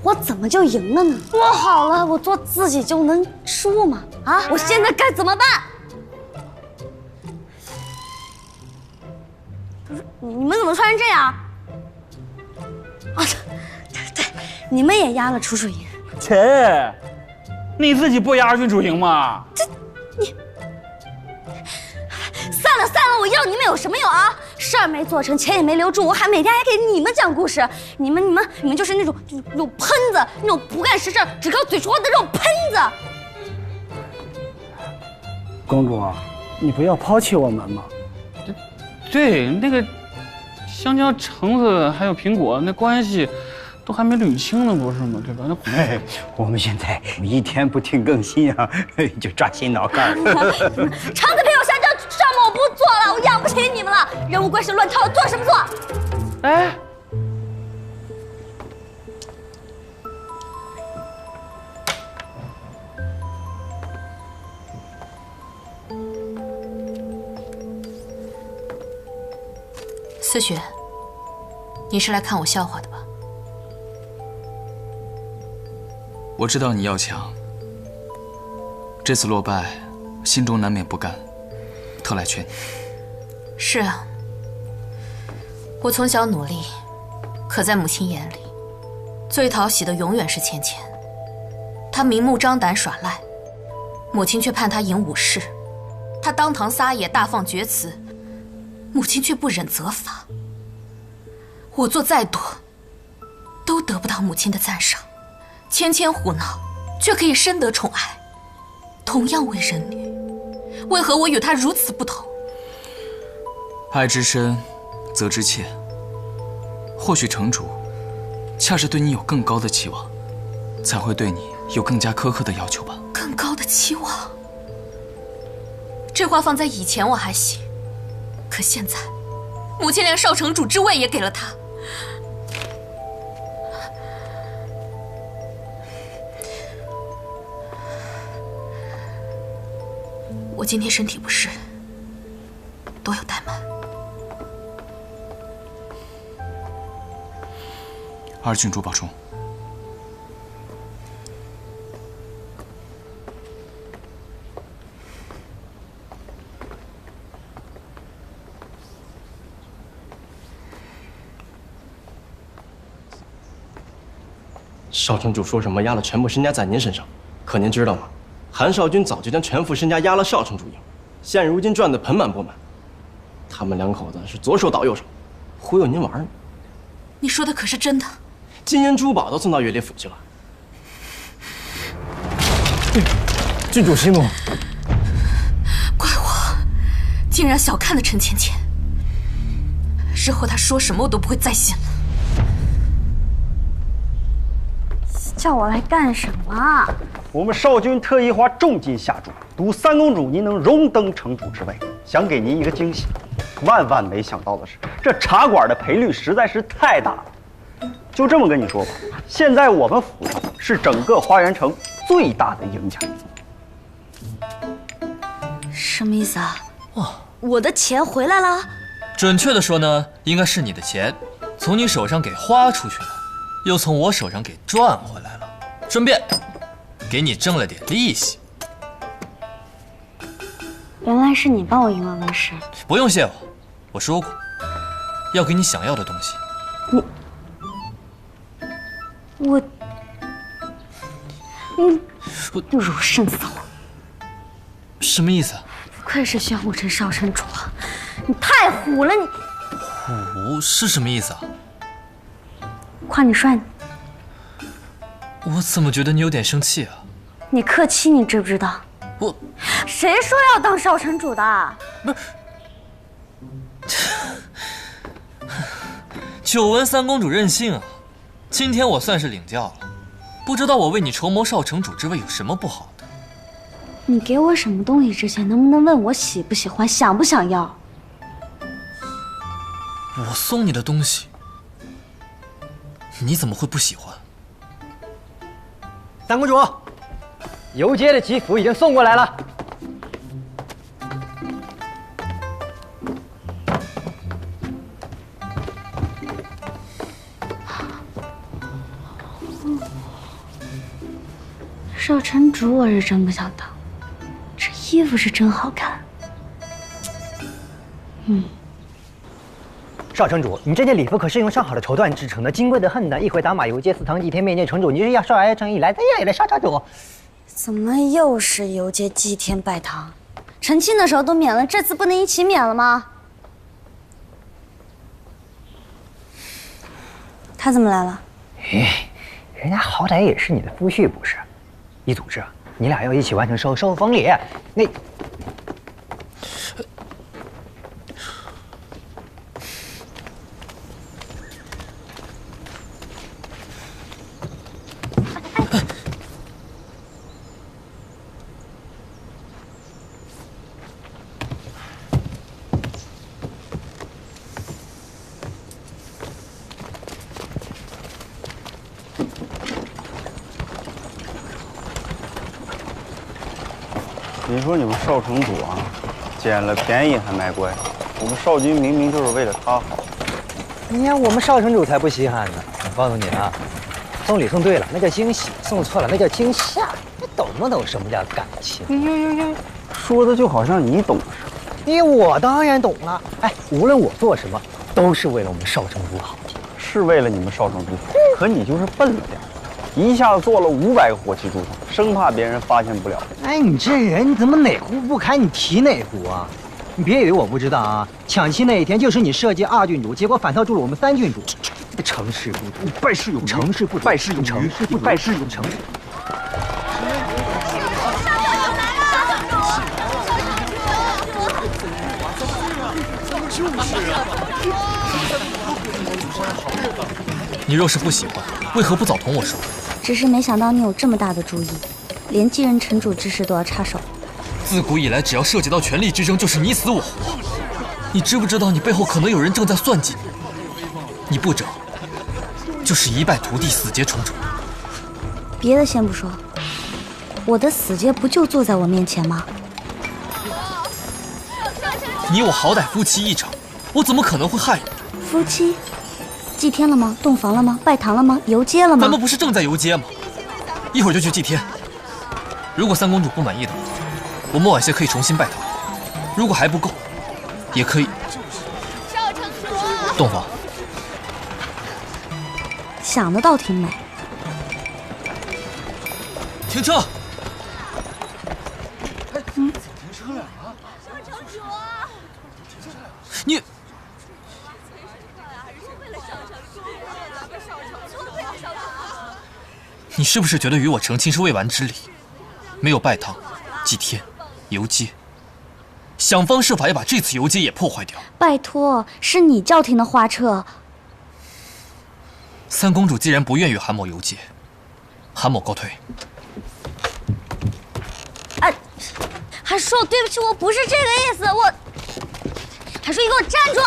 我怎么就赢了呢？说好了，我做自己就能输吗？啊，我现在该怎么办？不是你们怎么穿成这样？啊，对，你们也压了楚楚营。切，你自己不压君主营吗？算了，我要你们有什么用啊？事儿没做成，钱也没留住，我还每天还给你们讲故事。你们就是那种喷子，那种不干实事、只靠嘴说话的那种喷子。公主，你不要抛弃我们嘛。对，那个香蕉、橙子还有苹果那关系都还没捋清呢，不是吗？对吧？那我们现在一天不停更新啊，就抓心挠肝。橙子、苹果、香蕉，上面我不做了，我养不起你们了。人物关系乱套，做什么做？哎，思雪，你是来看我笑话的吧？我知道你要强，这次落败，心中难免不甘，特来劝你。是啊，我从小努力，可在母亲眼里，最讨喜的永远是芊芊。她明目张胆耍赖，母亲却判她赢武士；她当堂撒野，大放厥词，母亲却不忍责罚。我做再多，都得不到母亲的赞赏。芊芊胡闹，却可以深得宠爱。同样为人女，为何我与她如此不同？爱之深，责之切。或许城主恰是对你有更高的期望，才会对你有更加苛刻的要求吧。更高的期望，这话放在以前我还行，可现在，母亲连少城主之位也给了他。我今天身体不适，多有怠慢。二郡主保重。少城主说什么压了全部身家在您身上，可您知道吗？韩少君早就将全副身家压了少城主营，现如今赚得盆满钵满。他们两口子是左手倒右手，忽悠您玩呢。你说的可是真的？金银珠宝都送到岳里府去了。郡主息怒。怪我，竟然小看了陈芊芊。日后她说什么我都不会再信了。叫我来干什么？我们少君特意花重金下注，赌三公主您能荣登城主之位，想给您一个惊喜。万万没想到的是，这茶馆的赔率实在是太大了。就这么跟你说吧，现在我们府上是整个花园城最大的赢家。什么意思啊？我的钱回来了？准确的说呢，应该是你的钱从你手上给花出去了，又从我手上给赚回来了，顺便给你挣了点利息。原来是你帮我赢了温氏。不用谢我，我说过要给你想要的东西。我不如胜扫。什么意思啊？不愧是玄武城少城主啊，你太虎了你！虎是什么意思啊？夸你帅。我怎么觉得你有点生气啊？你客气，你知不知道？我谁说要当少城主的？不是，久闻三公主任性啊！今天我算是领教了，不知道我为你筹谋少城主之位有什么不好的？你给我什么东西之前，能不能问我喜不喜欢，想不想要？我送你的东西，你怎么会不喜欢？三公主，游街的吉服已经送过来了。少城主我是真不想当，这衣服是真好看。少城主，你这件礼服可是用上好的绸缎制成的，金贵的很呢。一回打马游街祠堂祭天面见城主，你这要少挨成一来，再一来少城主。怎么又是游街祭天拜堂？成亲的时候都免了，这次不能一起免了吗？他怎么来了？人家好歹也是你的夫婿不是？一组织，你俩要一起完成收封礼。那。你说你们少城主啊，捡了便宜还卖乖，我们少君明明就是为了他好。你看我们少城主才不稀罕呢。我告诉你啊，送礼送对了那叫惊喜，送错了那叫惊吓。你懂不懂什么叫感情？说的就好像你懂似的。我当然懂了。哎，无论我做什么，都是为了我们少城主好。是为了你们少城主好，可你就是笨了点。一下子做了500个火器竹筒，生怕别人发现不了。哎，你这人你怎么哪壶不开你提哪壶啊？你别以为我不知道啊！抢亲那一天就是你设计2郡主，结果反套住了我们3郡主。成事不足，败事有余；成事不足，败事有余；成事不足，败事有余。你若是不喜欢，为何不早同我说？只是没想到你有这么大的主意，连继任城主之事都要插手。自古以来，只要涉及到权力之争，就是你死我活。你知不知道，你背后可能有人正在算计你？你不争，就是一败涂地，死结重重。别的先不说，我的死结不就坐在我面前吗？你我好歹夫妻一场，我怎么可能会害你？夫妻？祭天了吗？洞房了吗？拜堂了吗？游街了吗？咱们不是正在游街吗？一会儿就去祭天。如果3公主不满意的话，我们晚些可以重新拜堂。如果还不够，也可以洞房。想的倒挺美。停车！你。你是不是觉得与我成亲是未完之礼？没有拜堂、祭天、游街，想方设法要把这次游街也破坏掉。拜托，是你叫停的花车。3公主既然不愿与韩某游街，韩某告退。哎，韩叔，对不起，我不是这个意思，我。韩叔，你给我站住！